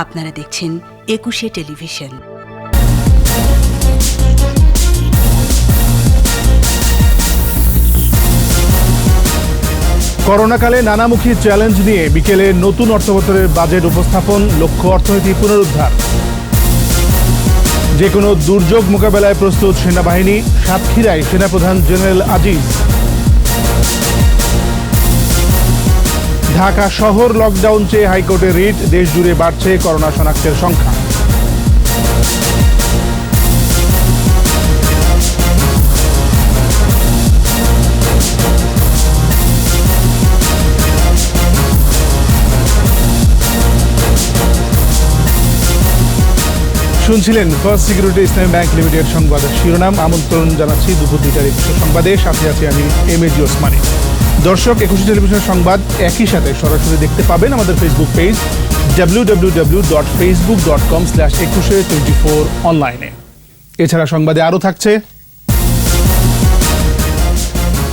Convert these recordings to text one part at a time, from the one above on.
আপনারা দেখছেন একুশে টেলিভিশন। করোনাকালে নানামুখী চ্যালেঞ্জ নিয়ে বিকেলে নতুন অর্থবছরের বাজেট উপস্থাপন, লক্ষ্য অর্থনীতি পুনরুদ্ধার। যে কোনো দুর্যোগ মোকাবেলায় প্রস্তুত সেনাবাহিনী, সাতক্ষীরায় সেনাপ্রধান জেনারেল আজিজ। ঢাকা শহর লকডাউন চেয়ে হাইকোর্টে রিট, দেশ জুড়ে বাড়ছে করোনা শনাক্তের সংখ্যা। শুনছিলেন ফার্স্ট সিকিউরিটি ইসলামী ব্যাংক লিমিটেড সংবাদের শিরোনাম। আমন্ত্রণ জানাচ্ছি দুপুর 2টার একুশে সংবাদে। সাথে আছি আমি এমএজি ওসমানী। দর্শক, একুশে টেলিভিশন সংবাদ একই সাথে সরাসরি দেখতে পাবেন আমাদের ফেসবুক পেজ www.facebook.com/2124 অনলাইনে। এছাড়া সংবাদে আরও থাকছে: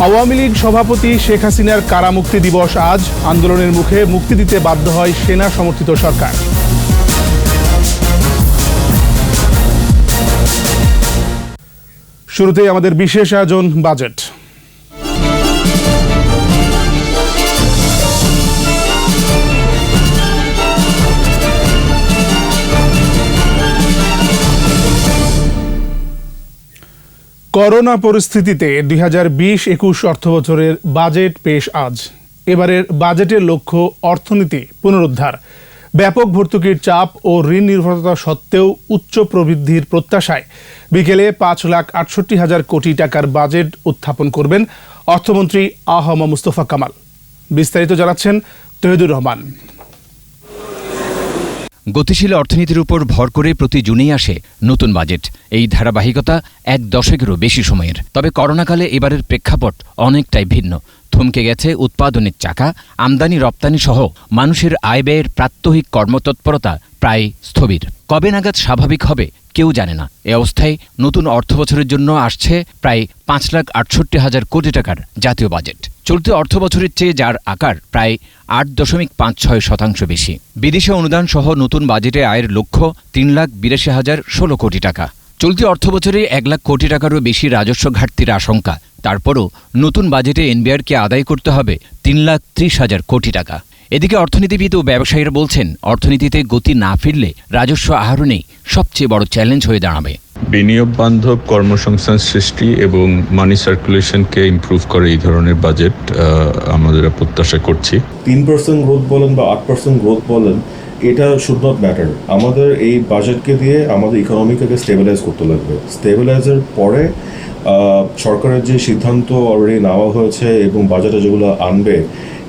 আওয়ামী লীগ সভাপতি শেখ হাসিনার কারামুক্তি দিবস আজ। আন্দোলনের মুখে মুক্তি দিতে বাধ্য হয় সেনা সমর্থিত সরকার। শুরুতেই আমাদের বিশেষ আয়োজন বাজেট। করোনা পরিস্থিতিতে 2020-21 অর্থবছরের বাজেট পেশ আজ। এবারের বাজেটের লক্ষ্য অর্থনীতি পুনরুদ্ধার। ব্যাপক ভর্তুকির চাপ ও ঋণ নির্ভরতা সত্ত্বেও উচ্চ প্রবৃদ্ধির প্রত্যাশায় বিকেলে 5,68,000 কোটি টাকার বাজেট উত্থাপন করবেন অর্থমন্ত্রী আ.হ.ম মুস্তফা কামাল। বিস্তারিত জানাচ্ছেন তহিদুর রহমান। গতিশীল অর্থনীতির উপর ভর করে প্রতি জুনেই আসে নতুন বাজেট। এই ধারাবাহিকতা এক দশকেরও বেশি সময়ের। তবে করোনাকালে এবারের প্রেক্ষাপট অনেকটাই ভিন্ন। থমকে গেছে উৎপাদনের চাকা, আমদানি রপ্তানি সহ মানুষের আয় ব্যয়ের প্রাত্যহিক কর্মতৎপরতা প্রায় স্থবির। কবে নাগাদ স্বাভাবিক হবে কেউ জানে না। এ অবস্থায় নতুন অর্থবছরের জন্য আসছে প্রায় 5,68,000 কোটি টাকার জাতীয় বাজেট। চলতি অর্থবছরের চেয়ে যার আকার প্রায় 8.56% বেশি। বিদেশি অনুদান সহ নতুন বাজেটে আয়ের লক্ষ্য 3,82,016 কোটি টাকা। চলতি অর্থবছরে 1 লাখ কোটি টাকারও বেশি রাজস্ব ঘাটতির আশঙ্কা। তারপরও নতুন বাজেটে এনবিআরকে আদায় করতে হবে 3,30,000 কোটি টাকা। এদিকে অর্থনীতিবিদ ও ব্যবসায়ীরা বলছেন, অর্থনীতিতে গতি না ফিরলে রাজস্ব আহরণেই সবচেয়ে বড় চ্যালেঞ্জ হয়ে দাঁড়াবে। বিনিয়োগ বান্ধব কর্মসংস্থান সৃষ্টি এবং মানি সার্কুলেশনকে ইমপ্রুভ করে এই ধরনের বাজেট আমাদের প্রত্যাশা করছি। 3% গ্রোথ বলেন বা 8% গ্রোথ বলেন, এটা শুড নট ম্যাটার। আমাদের এই বাজেটকে দিয়ে আমাদের ইকোনমিকে স্টেবিলাইজ করতে লাগবে। স্টেবিলাইজের পরে সরকারের যে সিদ্ধান্ত অলরেডি নেওয়া হয়েছে এবং বাজেটে যেগুলো আনবে,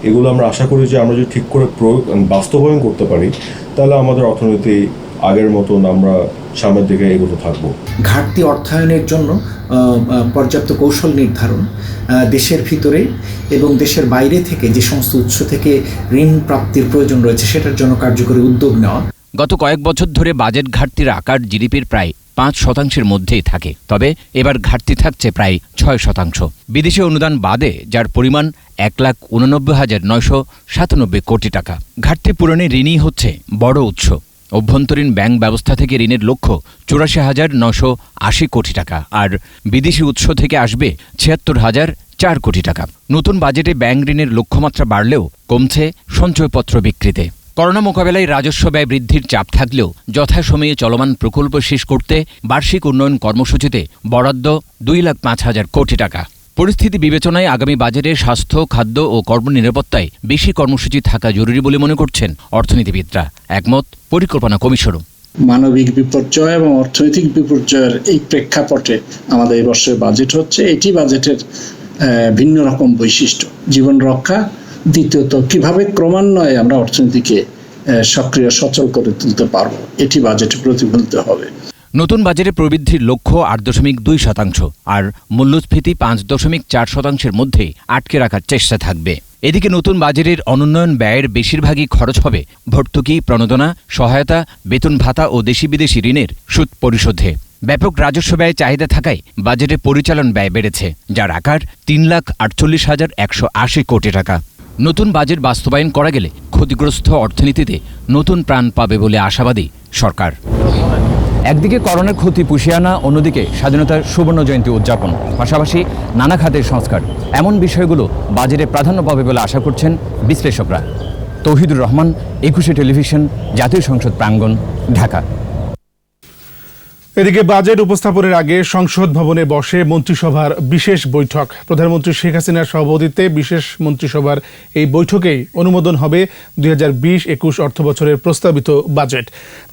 এগুলো আমরা আশা করি যে আমরা যদি ঠিক করে বাস্তবায়ন করতে পারি, তাহলে আমাদের অর্থনীতি আগের মতন আমরা সামনের দিকে এগোতে থাকবো। ঘাটতি অর্থায়নের জন্য পর্যাপ্ত কৌশল নির্ধারণ, দেশের ভিতরে এবং দেশের বাইরে থেকে যে সমস্ত উৎস থেকে ঋণ প্রাপ্তির প্রয়োজন রয়েছে সেটার জন্য কার্যকরী উদ্যোগ নেওয়া। গত কয়েক বছর ধরে বাজেট ঘাটতির আকার জিডিপির প্রায় 5% মধ্যেই থাকে। তবে এবার ঘাটতি থাকছে প্রায় 6%। বিদেশি অনুদান বাদে যার পরিমাণ 1,89,997 কোটি টাকা। ঘাটতি পূরণে ঋণই হচ্ছে বড় উৎস। অভ্যন্তরীণ ব্যাংক ব্যবস্থা থেকে ঋণের লক্ষ্য 84,980 কোটি টাকা, আর বিদেশি উৎস থেকে আসবে 76,004 কোটি টাকা। নতুন বাজেটে ব্যাংক ঋণের লক্ষ্যমাত্রা বাড়লেও কমছে সঞ্চয়পত্র বিক্রিতে। করোনা মোকাবেলায় রাজস্ব ব্যয় বৃদ্ধির চাপ থাকলেও যথাসময়ে চলমান প্রকল্প শেষ করতে বার্ষিক উন্নয়ন কর্মসূচিতে বরাদ্দ 2,05,000 কোটি টাকা। পরিস্থিতি বিবেচনায় আগামী বাজেটে স্বাস্থ্য, খাদ্য ও কর্মনিরাপত্তায় বেশি কর্মসূচি থাকা জরুরি বলে মনে করছেন অর্থনীতিবিদরা। একমত পরিকল্পনা কমিশনও। মানবিক বিপর্যয় এবং অর্থনৈতিক বিপর্যয়ের এই প্রেক্ষাপটে আমাদের এই বছরের বাজেট হচ্ছে, এটি বাজেটের ভিন্ন রকম বৈশিষ্ট্য। জীবন রক্ষা, দ্বিতীয়ত কিভাবে ক্রমান্বয়ে আমরা অর্থনীতিকে সক্রিয় সচল করে তুলতে পারবো, এটি বাজেটে প্রতিফলিত হবে। নতুন বাজেটে প্রবৃদ্ধির লক্ষ্য 8.2%, আর মূল্যস্ফীতি 5.4%-এর মধ্যে আটকে রাখার চেষ্টা থাকবে। এদিকে নতুন বাজেটের অনুন্নয়ন ব্যয়ের বেশিরভাগই খরচ হবে ভর্তুকি, প্রণোদনা, সহায়তা, বেতন ভাতা ও দেশি বিদেশি ঋণের সুদ পরিশোধে। ব্যাপক রাজস্ব ব্যয় চাহিদা থাকায় বাজেটে পরিচালন ব্যয় বেড়েছে, যার আকার 3,48,180 কোটি টাকা। নতুন বাজেট বাস্তবায়ন করা গেলে ক্ষতিগ্রস্ত অর্থনীতিতে নতুন প্রাণ পাবে বলে আশাবাদী সরকার। একদিকে করোনার ক্ষতি পুষিয়ে আনা, অন্যদিকে স্বাধীনতার সুবর্ণ জয়ন্তী উদযাপন, পাশাপাশি নানা খাতের সংস্কার, এমন বিষয়গুলো বাজেটে প্রাধান্য পাবে বলে আশা করছেন বিশ্লেষকরা। তৌহিদুর রহমান, একুশে টেলিভিশন, জাতীয় সংসদ প্রাঙ্গণ, ঢাকা। এদিকে বাজেট উপস্থাপনের আগে সংসদ ভবনে বসে মন্ত্রিসভার বিশেষ বৈঠক। প্রধানমন্ত্রী শেখ হাসিনার সভাপতিত্বে বিশেষ মন্ত্রিসভার এই বৈঠকেই অনুমোদন হবে 2020-21 অর্থবছরের প্রস্তাবিত বাজেট।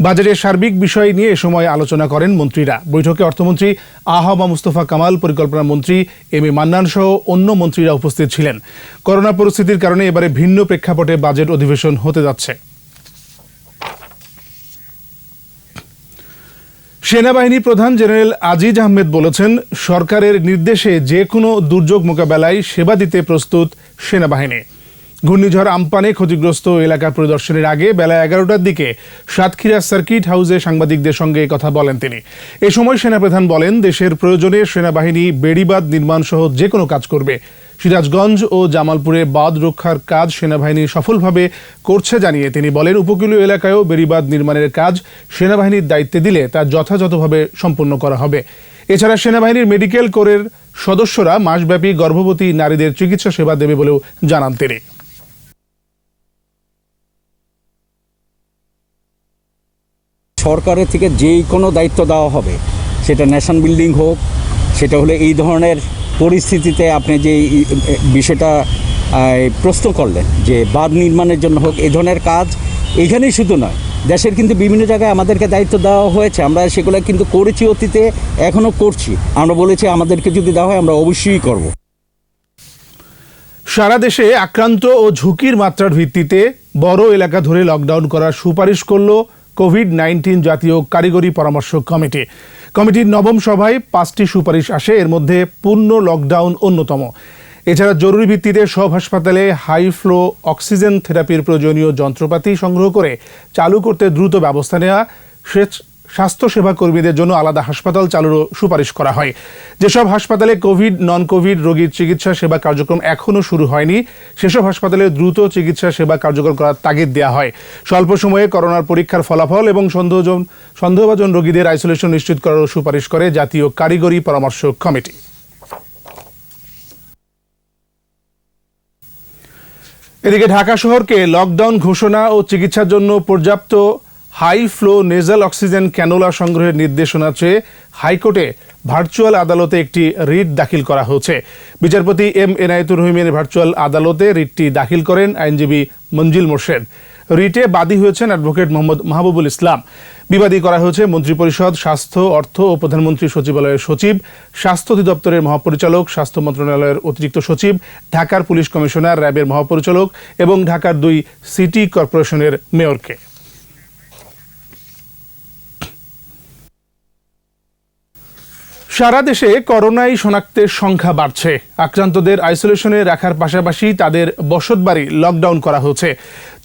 বাজেটের সার্বিক বিষয় নিয়ে এ সময় আলোচনা করেন মন্ত্রীরা। বৈঠকে অর্থমন্ত্রী আ.হ.ম মুস্তফা কামাল, পরিকল্পনা মন্ত্রী এম.এ মান্নান সহ অন্য মন্ত্রীরা উপস্থিত ছিলেন। করোনা পরিস্থিতির কারণে এবারে ভিন্ন প্রেক্ষাপটে বাজেট অধিবেশন হতে যাচ্ছে। সেনাবাহিনী প্রধান জেনারেল আজিজ আহমেদ বলেছেন, সরকারের নির্দেশে যে কোনো দুর্যোগ মোকাবেলায় সেবা দিতে প্রস্তুত সেনাবাহিনী। ঘূর্ণিঝড় আম্পানে ক্ষতিগ্রস্ত এলাকা পরিদর্শনের আগে বেলা 11টার দিকে সাতক্ষীরা সার্কিট হাউসে সাংবাদিকদের সঙ্গে কথা বলেন তিনি। এ সময় সেনাপ্রধান বলেন, দেশের প্রয়োজনে সেনাবাহিনী বেড়িবাঁধ নির্মাণ সহ যে কোনো কাজ করবে। সিরাজগঞ্জ ও জামালপুরে বাঁধ রক্ষার কাজ সেনাবাহিনী সফলভাবে করছে জানিয়ে তিনি বলেন, উপকূলীয় এলাকায়ও বেড়িবাঁধ নির্মাণের কাজ সেনাবাহিনীর দায়িত্বে দিলে তা যথাযথভাবে সম্পন্ন করা হবে। এছাড়া সেনাবাহিনীর মেডিকেল কোরের সদস্যরা মাসব্যাপী গর্ভবতী নারীদের চিকিৎসা সেবা দেবে বলেও জানান তিনি। সরকারের থেকে যেই কোনো দায়িত্ব দেওয়া হবে, সেটা ন্যাশন বিল্ডিং হোক, সেটা হলে এই ধরনের পরিস্থিতিতে আপনি যে বিষয়টা প্রশ্ন করলেন যে বাঁধ নির্মাণের জন্য হোক, এই ধরনের কাজ এখানেই শুধু নয়, দেশের কিন্তু বিভিন্ন জায়গায় আমাদেরকে দায়িত্ব দেওয়া হয়েছে। আমরা সেগুলো কিন্তু করেছি অতীতে, এখনও করছি। আমরা বলেছি আমাদেরকে যদি দেওয়া হয় আমরা অবশ্যই করব। সারা দেশে আক্রান্ত ও ঝুঁকির মাত্রার ভিত্তিতে বড় এলাকা ধরে লকডাউন করার সুপারিশ করল কোভিড-19 জাতীয় কারিগরি পরামর্শ কমিটি। কমিটির নবম সভায় 5টি সুপারিশ আসে, এর মধ্যে পূর্ণ লকডাউন অন্যতম। এছাড়া জরুরি ভিত্তিতে সব হাসপাতালে হাই ফ্লো অক্সিজেন থেরাপির প্রয়োজনীয় যন্ত্রপাতি সংগ্রহ করে চালু করতে দ্রুত ব্যবস্থা নেওয়া, স্বাস্থ্যসেবা কর্মীদের জন্য আলাদা হাসপাতাল চালুরও সুপারিশ করা হয়। যেসব হাসপাতালে কোভিড নন কোভিড রোগীর চিকিৎসা সেবা কার্যক্রম এখনও শুরু হয়নি, সেসব হাসপাতালে দ্রুত চিকিৎসা সেবা কার্যকর করার তাগিদ দেওয়া হয়। স্বল্প সময়ে করোনার পরীক্ষার ফলাফল এবং সন্দেহভাজন রোগীদের আইসোলেশন নিশ্চিত করারও সুপারিশ করে জাতীয় কারিগরি পরামর্শ কমিটি। এদিকে ঢাকা শহরকে লকডাউন ঘোষণা ও চিকিৎসার জন্য পর্যাপ্ত high flow nasal oxygen cannula সংগ্রহের নির্দেশনা চেয়ে হাইকোর্টে ভার্চুয়াল আদালতে একটি রিট দাখিল করা হয়েছে। বিচারপতি এম এনায়েতুর রহিমের ভার্চুয়াল আদালতে রিটটি দাখিল করেন আইনজীবী মঞ্জিল মোর্শেদ। রিটে বাদী হয়েছেন অ্যাডভোকেট মোহাম্মদ মাহবুবুল ইসলাম। বিবাদী করা হয়েছে মন্ত্রিপরিষদ, স্বাস্থ্য, অর্থ ও প্রধানমন্ত্রী সচিবালয়ের সচিব, স্বাস্থ্য অধিদপ্তরের মহাপরিচালক, স্বাস্থ্য মন্ত্রণালয়ের অতিরিক্ত সচিব, ঢাকার পুলিশ কমিশনার, র্যাবের মহাপরিচালক এবং ঢাকার 2 সিটি কর্পোরেশনের মেয়রকে। সারা দেশে করোনায় শনাক্তের সংখ্যা বাড়ছে। আক্রান্তদের আইসোলেশনে রাখার পাশাপাশি তাদের বসতবাড়ি লকডাউন করা হয়েছে।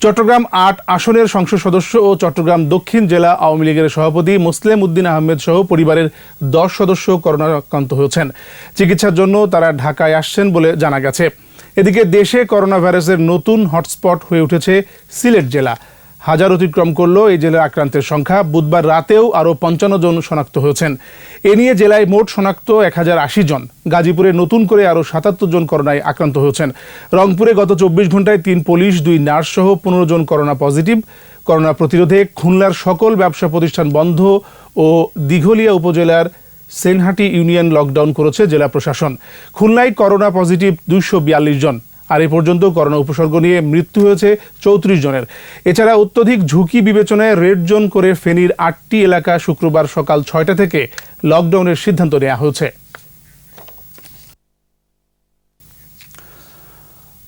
চট্টগ্রাম 8 আসনের সংসদ সদস্য ও চট্টগ্রাম দক্ষিণ জেলা আওয়ামী লীগের সভাপতি মুসলেম উদ্দিন আহমেদ সহ পরিবারের 10 সদস্য করোনা আক্রান্ত হয়েছেন। চিকিৎসার জন্য তারা ঢাকায় আসছেন বলে জানা গেছে। এদিকে দেশে করোনা ভাইরাসের নতুন হটস্পট হয়ে উঠেছে সিলেট জেলা। 1000 অতিক্রম করল এই জেলার আক্রান্তের সংখ্যা। বুধবার রাতেও আরও 55 জন শনাক্ত হয়েছেন। এ নিয়ে জেলায় মোট শনাক্ত 1080 জন। গাজীপুরে নতুন করে আরও 77 জন করোনায় আক্রান্ত হয়েছেন। রংপুরে গত 24 ঘন্টায় 3 পুলিশ, 2 নার্স সহ 15 জন করোনা পজিটিভ। করোনা প্রতিরোধে খুলনার সকল ব্যবসা প্রতিষ্ঠান বন্ধ ও দিঘলিয়া উপজেলার সেনহাটি ইউনিয়ন লকডাউন করেছে জেলা প্রশাসন। খুলনায় করোনা পজিটিভ 242 জন। আর এ পর্যন্ত করোনা উপসর্গ নিয়ে মৃত্যু হয়েছে 34 জনের। এছাড়া অত্যধিক ঝুঁকি বিবেচনায় রেড জোন করে ফেনীর 8টি এলাকা শুক্রবার সকাল 6টা থেকে লকডাউনের সিদ্ধান্ত নেওয়া হয়েছে।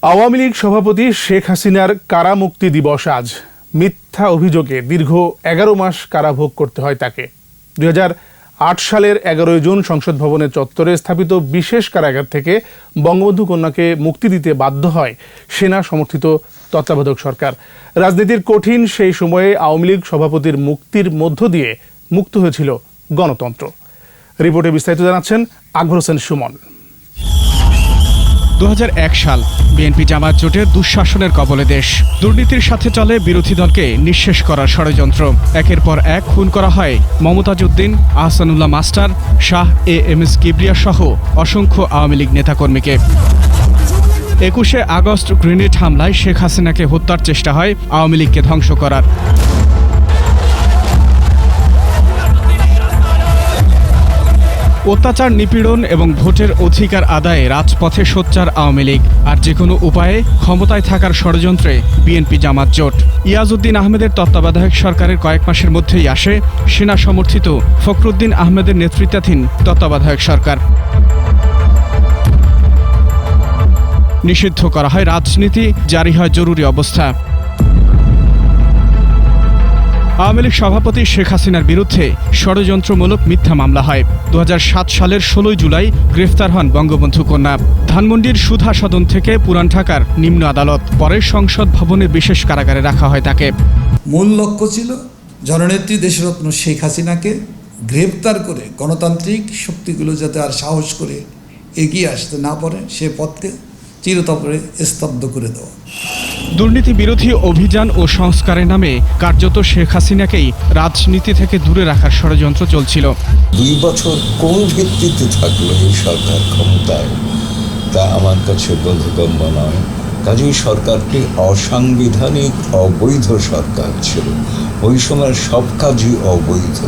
আওয়ামী লীগ সভাপতি শেখ হাসিনার কারামুক্তি দিবস আজ। মিথ্যা অভিযোগে দীর্ঘ 11 মাস কারাভোগ করতে হয় তাকে। 2008 সালের 11 জুন সংসদ ভবনের চত্বরে স্থাপিত বিশেষ কারাগার থেকে বঙ্গবন্ধু কন্যাকে মুক্তি দিতে বাধ্য হয় সেনা সমর্থিত তত্ত্বাবধায়ক সরকার। রাজনীতির কঠিন সেই সময়ে আওয়ামী লীগ সভাপতির মুক্তির মধ্য দিয়ে মুক্ত হয়েছিল গণতন্ত্র। রিপোর্টে বিস্তারিত জানাচ্ছেন আকবর হোসেন সুমন। 2001 সাল বিএনপি জামায়াত জোটের দুঃশাসনের কবলে দেশ। দুর্নীতির সাথে চলে বিরোধী দলকে নিঃশেষ করার ষড়যন্ত্র। একের পর এক খুন করা হয় মমতাজ উদ্দিন, আহসানুল্লাহ মাস্টার, শাহ এএমএস কিবরিয়া সহ অসংখ্য আওয়ামী লীগ নেতাকর্মীকে। 21শে আগস্ট গ্রেনেড হামলায় শেখ হাসিনাকে হত্যার চেষ্টা হয় আওয়ামী লীগকে ধ্বংস করার। অত্যাচার, নিপীড়ন এবং ভোটের অধিকার আদায়ে রাজপথে সোচ্চার আওয়ামী লীগ, আর যে কোনো উপায়ে ক্ষমতায় থাকার ষড়যন্ত্রে বিএনপি জামাত জোট। ইয়াজউদ্দিন আহমেদের তত্ত্বাবধায়ক সরকারের কয়েক মাসের মধ্যেই আসে সেনা সমর্থিত ফখরুদ্দিন আহমেদের নেতৃত্বাধীন তত্ত্বাবধায়ক সরকার। নিষিদ্ধ করা হয় রাজনীতি, জারি হয় জরুরি অবস্থা। আওয়ামী লীগ সভাপতি শেখ হাসিনার বিরুদ্ধে ষড়যন্ত্রমূলক মিথ্যা মামলা হয়। 2007 সালের 16 জুলাই গ্রেফতার হন বঙ্গবন্ধু কন্যা। ধানমন্ডির সুধা সদন থেকে পুরান ঢাকার নিম্ন আদালত, পরে সংসদ ভবনের বিশেষ কারাগারে রাখা হয় তাকে। মূল লক্ষ্য ছিল জননেত্রী দেশরত্ন শেখ হাসিনাকে গ্রেপ্তার করে গণতান্ত্রিক শক্তিগুলো যাতে আর সাহস করে এগিয়ে আসতে না পারে সে পথকে চিরতরে স্তব্ধ করে দেওয়া। দুর্নীতি বিরোধী অভিযান ও সংস্কারের নামে কার্যত শেখ হাসিনাকেই রাজনীতি থেকে দূরে রাখার ষড়যন্ত্র চলছিল। 2 বছর কোন ভিত্তিতে থাকলো এই সরকার ক্ষমতায়, তা আমার কাছে বোধগম্য নয়। কাজেই সরকারটি অসাংবিধানিক, অবৈধ সরকার ছিল। ওই সময় সব কাজই অবৈধ।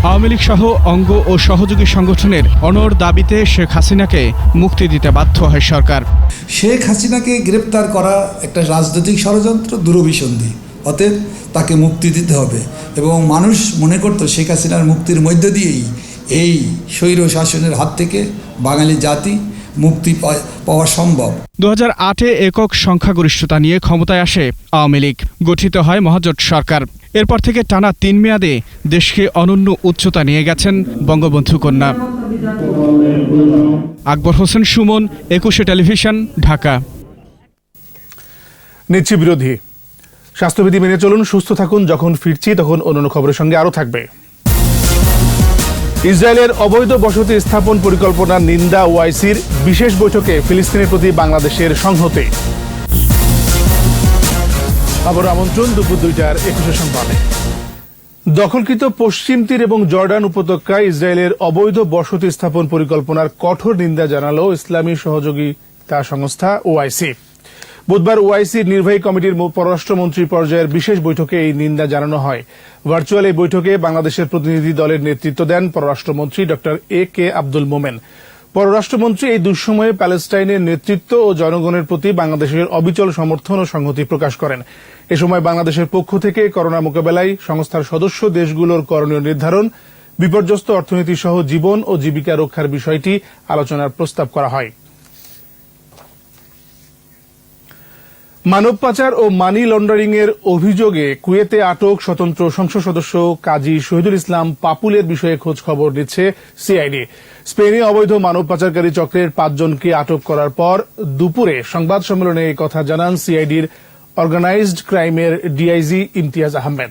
আওয়ামী লীগ সহ অঙ্গ ও সহযোগী সংগঠনের অনড় দাবিতে শেখ হাসিনাকে মুক্তি দিতে বাধ্য হয় সরকার। শেখ হাসিনাকে গ্রেপ্তার করা একটা রাজনৈতিক ষড়যন্ত্র, দুরভিসন্ধি। অতএব তাকে মুক্তি দিতে হবে এবং মানুষ মনে করত শেখ হাসিনার মুক্তির মধ্য দিয়েই এই স্বৈর শাসনের হাত থেকে বাঙালি জাতি মুক্তি পাওয়া সম্ভব। 2008-এ একক সংখ্যাগরিষ্ঠতা নিয়ে ক্ষমতায় আসে আওয়ামী লীগ। গঠিত হয় মহাজোট সরকার। এরপর থেকে টানা 3 মেয়াদে দেশকে অনন্য উচ্চতা নিয়ে গেছেন বঙ্গবন্ধু কন্যা। আকবর হোসেন সুমন, 21শে টেলিভিশন, ঢাকা। নিচ্ছি বিরোধী। স্বাস্থ্যবিধি মেনে চলুন, সুস্থ থাকুন। যখন ফিরছি তখন অন্যান্য খবরের সঙ্গে আরও থাকবে। ইসরায়েলের অবৈধ বসতি স্থাপন পরিকল্পনার নিন্দা ওআইসির বিশেষ বৈঠকে ফিলিস্তিনের প্রতি বাংলাদেশের সংহতি। আবার আমন্ত্রণ দুপুর 2টার 21 সংবাদে। দখলকৃত পশ্চিম তীর এবং জর্ডান উপত্যকায় ইসরায়েলের অবৈধ বসতি স্থাপন পরিকল্পনার কঠোর নিন্দা জানালো ইসলামী সহযোগিতা সংস্থা ওআইসি। বুধবার ওআইসির নির্বাহী কমিটির পররাষ্ট্রমন্ত্রী পর্যায়ের বিশেষ বৈঠকে এই নিন্দা জানানো হয়। ভার্চুয়াল এই বৈঠকে বাংলাদেশের প্রতিনিধি দলের নেতৃত্ব দেন পররাষ্ট্রমন্ত্রী ড AK আব্দুল মোমেন। পররাষ্ট্রমন্ত্রী এই দুঃসময়ে প্যালেস্টাইনের নেতৃত্ব ও জনগণের প্রতি বাংলাদেশের অবিচল সমর্থন ও সংহতি প্রকাশ করেন। এ সময় বাংলাদেশের পক্ষ থেকে করোনা মোকাবেলায় সংস্থার সদস্য দেশগুলোর করণীয় নির্ধারণ, বিপর্যস্ত অর্থনীতি সহ জীবন ও জীবিকা রক্ষার বিষয়টি আলোচনার প্রস্তাব করা হয়। মানব পাচার ও মানি লন্ডারিং এর অভিযোগে কুয়েতে আটক স্বতন্ত্র সংসদ সদস্য কাজী শহীদুল ইসলাম পাপুলের বিষয়ে খোঁজ খবর নিচ্ছে সিআইডি। স্পেনে অবৈধ মানব পাচারকারী চক্রের 5 জনকে আটক করার পর দুপুরে সংবাদ সম্মেলনে এই কথা জানান সিআইডির অর্গানাইজড ক্রাইমের ডিআইজি ইমতিয়াজ আহমেদ।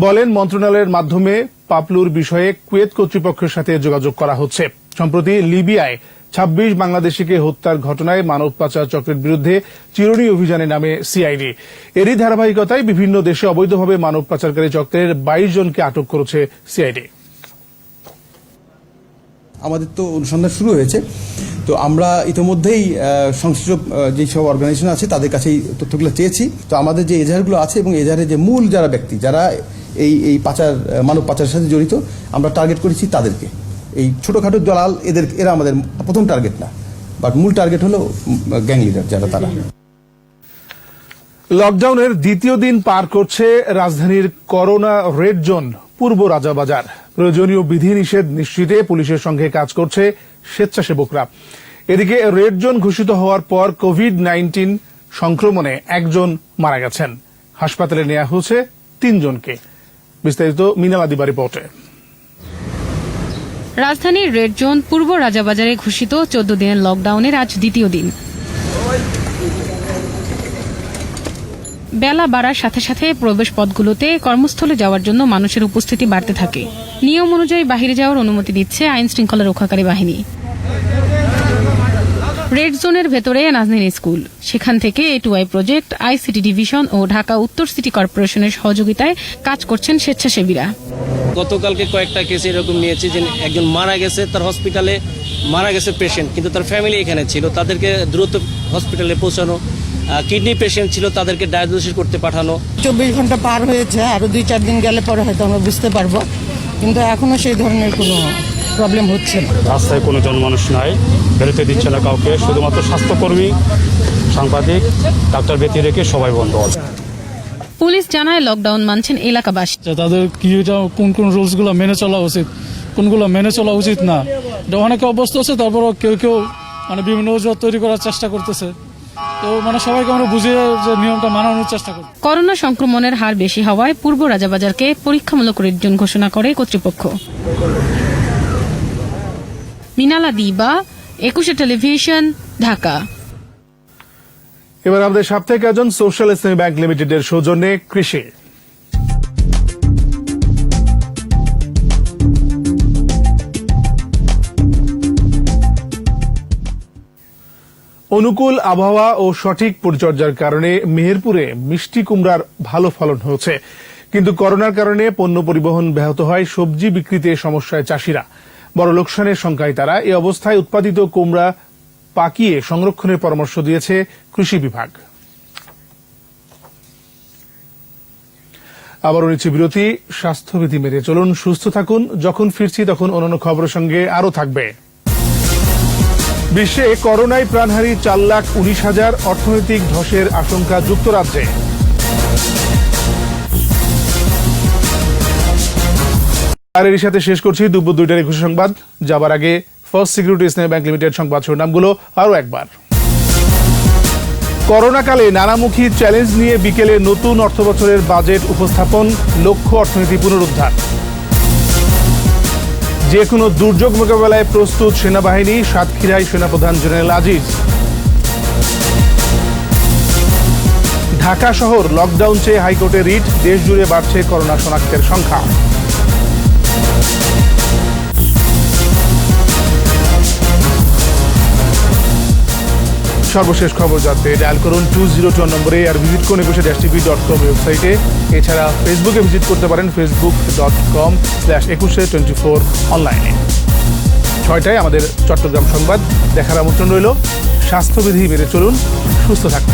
বলেন, মন্ত্রণালয়ের মাধ্যমে পাপলুর বিষয়ে কুয়েত কর্তৃপক্ষের সাথে যোগাযোগ করা হচ্ছে। সম্প্রতি লিবিয়ায় 26 বাংলাদেশিকে হত্যার ঘটনায় মানব পাচার চক্রের বিরুদ্ধে চিরুনি অভিযানে নামে সিআইডি। এরই ধারাবাহিকতায় বিভিন্ন দেশে অবৈধভাবে মানব পাচারকারী চক্রের 22 জনকে আটক করেছে সিআইডি। আমাদের তো অনুসন্ধান শুরু হয়েছে, তো আমরা ইতিমধ্যেই সংশ্লিষ্ট যেসব অর্গানাইজেশন আছে তাদের কাছে এই তথ্যগুলো চেয়েছি। তো আমাদের যে এজাহারগুলো আছে এবং এজাহারের যে মূল যারা ব্যক্তি যারা এই পাচার মানব পাচারের সাথে জড়িত, আমরা টার্গেট করেছি তাদেরকে। এই ছোটখাটো দলাল এরা আমাদের প্রথম টার্গেট না, বাট মূল টার্গেট হলো গ্যাং লিডার যারা তারা। লকডাউনের দ্বিতীয় দিন পার করছে রাজধানীর করোনা রেড জোন পূর্ব রাজাবাজার। প্রয়োজনীয় বিধিনিষেধ নিশ্চিতে পুলিশের সঙ্গে কাজ করছে স্বেচ্ছাসেবকরা। এদিকে রেড জোন ঘোষিত হওয়ার পর কোভিড-19 সংক্রমণে 1 জন মারা গেছেন। হাসপাতালে নেওয়া হয়েছে 3 জনকে। বিস্তারিত মিনাল আদিবা রিপোর্টে। রাজধানীর রেড জোন পূর্ব রাজাবাজারে ঘোষিত 14 দিনের লকডাউনের আজ দ্বিতীয় দিন। বেলা বাড়ার সাথে সাথে প্রবেশ পথগুলোতে কর্মস্থলে যাওয়ার জন্য মানুষের উপস্থিতি বাড়তে থাকে। নিয়ম অনুযায়ী বাহিরে যাওয়ার অনুমতি দিচ্ছে আইন শৃঙ্খলা রক্ষাকারী বাহিনী। রেড জোনের ভেতরে নাজনীন স্কুল, সেখান থেকে A2I প্রজেক্ট, ICT ডিভিশন ও ঢাকা উত্তর সিটি কর্পোরেশনের সহযোগিতায় কাজ করছেন স্বেচ্ছাসেবীরা। গতকালকে কয়েকটা কেস এরকম নিয়েছি যে একজন মারা গেছে, তার হসপিটালে মারা গেছে পেশেন্ট, কিন্তু তার ফ্যামিলি এখানে ছিল, তাদেরকে দ্রুত হসপিটালে পৌঁছানো। কিডনি পেশেন্ট ছিল, তাদেরকে ডায়ালিসিস করতে পাঠানো। 24 ঘন্টা পার হয়েছে, আরো 2-4 দিন গেলে পরে হয়তো আমরা বুঝতে পারবো, কিন্তু এখনো সেই ধরনের কোনো প্রবলেম হচ্ছে না। রাস্তায় কোনো জনমানুষ নাই, বেরোতে দিচ্ছে না কাউকে, শুধুমাত্র স্বাস্থ্যকর্মী, সাংবাদিক, ডাক্তার ব্যতি রেখে সবাই বন্ধ আছে। পুলিশ জানায় লকডাউন মানছেন এলাকাবাসী। তাদের কি কোন কোন রুলসগুলো মেনে চলা উচিত, কোনগুলো মেনে চলা উচিত না, এটা অনেকে অভ্যস্ত আছে, তারপরও কেউ কেউ বিভিন্ন অজুহাত তৈরি করার চেষ্টা করতেছে। তো সবাইকে আমরা বুঝিয়ে যে নিয়মটা মানানোর চেষ্টা করি। করোনা সংক্রমণের হার বেশি হওয়ায় পূর্ব রাজাবাজারকে পরীক্ষামূলক রেড জোন ঘোষণা করে কর্তৃপক্ষ। মিনালা দিবা, 21 টেলিভিশন, ঢাকা। এবার আমাদের সাপ্তাহিক আয়োজন সোশ্যাল ইসলামী ব্যাংক লিমিটেডের সৌজন্যে কৃষি। অনুকূল আবহাওয়া ও সঠিক পরিচর্যার কারণে মেহেরপুরে মিষ্টি কুমড়ার ভালো ফলন হয়েছে, কিন্তু করোনার কারণে পণ্য পরিবহন ব্যাহত হয়, সবজি বিক্রিতে সমস্যায় চাষিরা, বড় লোকসানের শঙ্কায় তারা। এই অবস্থায় উৎপাদিত কুমড়া পাকিয়ে সংরক্ষণের পরামর্শ দিয়েছে কৃষি বিভাগ। আবারও নিচ্ছি বিরতি। স্বাস্থ্যবিধি মেনে চলুন, সুস্থ থাকুন। যখন ফিরছি তখন অন্যান্য খবরের সঙ্গে আরও থাকবে। বিশ্বে করোনায় প্রাণহানি 4,19,000, অর্থনৈতিক ধসের আশঙ্কা যুক্তরাজ্যে। আর এর সাথে শেষ করছি দুপুর 2টার 21 সংবাদ। যাবার আগে ফার্স্ট সিকিউরিটি ইসলামী ব্যাংক লিমিটেড সংবাদ শিরোনামগুলো আরও একবার। করোনাকালে নানামুখী চ্যালেঞ্জ নিয়ে বিকেলে নতুন অর্থবছরের বাজেট উপস্থাপন, লক্ষ্য অর্থনীতি পুনরুদ্ধার। যে কোনো দুর্যোগ মোকাবেলায় প্রস্তুত সেনাবাহিনী, সাতক্ষীরায় সেনাপ্রধান জেনারেল আজিজ। ঢাকা শহর লকডাউন চেয়ে হাইকোর্টে রিট, দেশ জুড়ে বাড়ছে করোনা শনাক্তের সংখ্যা। সর্বশেষ খবর জানতে ডায়াল করুন 202 নম্বরে, আর ভিজিট করুন ekushe-tv.com ওয়েবসাইটে। এছাড়া ফেসবুকে ভিজিট করতে পারেন facebook.com/ekushe24 অনলাইনে। 6টায় আমাদের চট্টগ্রাম সংবাদ দেখার আমন্ত্রণ রইল। স্বাস্থ্যবিধি মেনে চলুন, সুস্থ থাকুন।